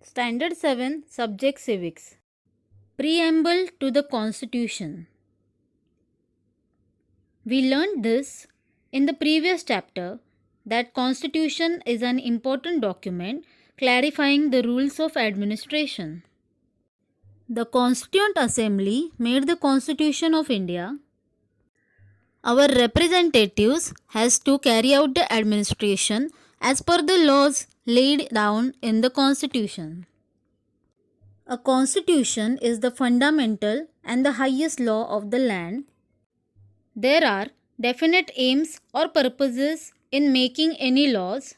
Standard 7 Subject Civics. Preamble to the Constitution. We learned this in the previous chapter that Constitution is an important document clarifying the rules of administration. The Constituent Assembly made the Constitution of India. Our representatives has to carry out the administration as per the laws laid down in the Constitution. A constitution is the fundamental and the highest law of the land. There are definite aims or purposes in making any laws.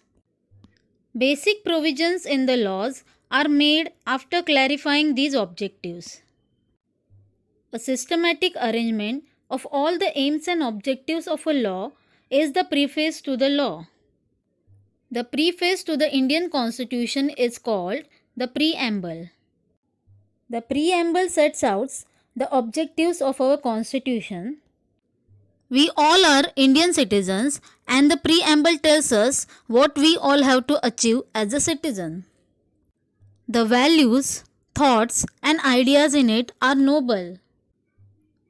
Basic provisions in the laws are made after clarifying these objectives. A systematic arrangement of all the aims and objectives of a law is the preface to the law. The preface to the Indian Constitution is called the preamble. The preamble sets out the objectives of our Constitution. We all are Indian citizens, and the preamble tells us what we all have to achieve as a citizen. The values, thoughts, and ideas in it are noble.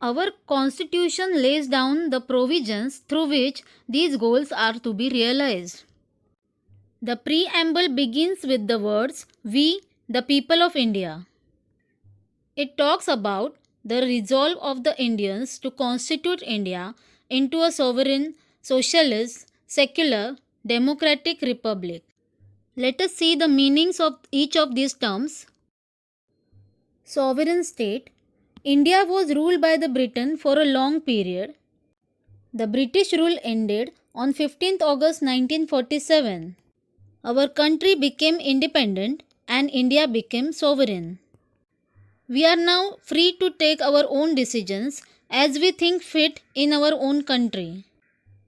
Our Constitution lays down the provisions through which these goals are to be realized. The preamble begins with the words, "We, the people of India." It talks about the resolve of the Indians to constitute India into a sovereign, socialist, secular, democratic republic. Let us see the meanings of each of these terms. Sovereign state. India was ruled by the Britain for a long period. The British rule ended on 15th August 1947. Our country became independent and India became sovereign. We are now free to take our own decisions as we think fit in our own country.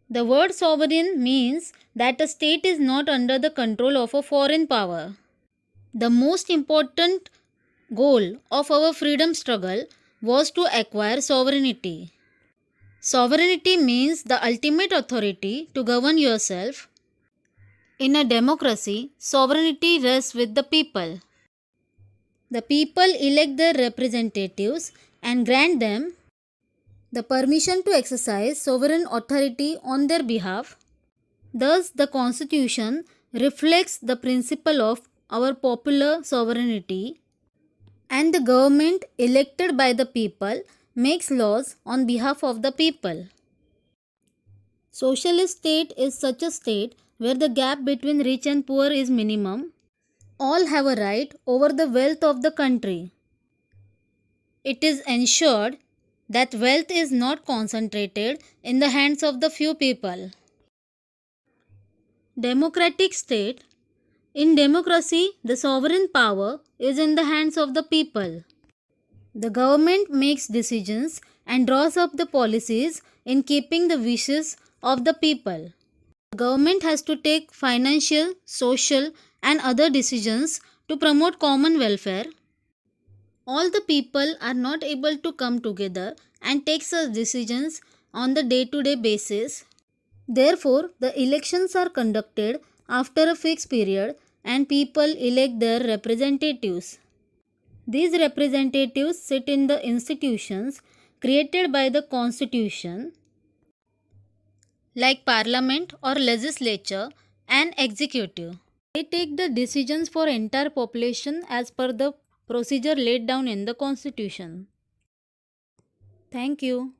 The word sovereign means that a state is not under the control of a foreign power. The most important goal of our freedom struggle was to acquire sovereignty. Sovereignty means the ultimate authority to govern yourself. In a democracy, sovereignty rests with the people. The people elect their representatives and grant them the permission to exercise sovereign authority on their behalf. Thus, the Constitution reflects the principle of our popular sovereignty, and the government elected by the people makes laws on behalf of the people. Socialist state is such a state where the gap between rich and poor is minimum. All have a right over the wealth of the country. It is ensured that wealth is not concentrated in the hands of the few people. Democratic state. In democracy, the sovereign power is in the hands of the people. The government makes decisions and draws up the policies in keeping the wishes of the people. The government has to take financial, social, and other decisions to promote common welfare. All the people are not able to come together and take such decisions on the day-to-day basis. Therefore, the elections are conducted after a fixed period and people elect their representatives. These representatives sit in the institutions created by the Constitution, like Parliament or Legislature and Executive. They take the decisions for entire population as per the procedure laid down in the Constitution. Thank you.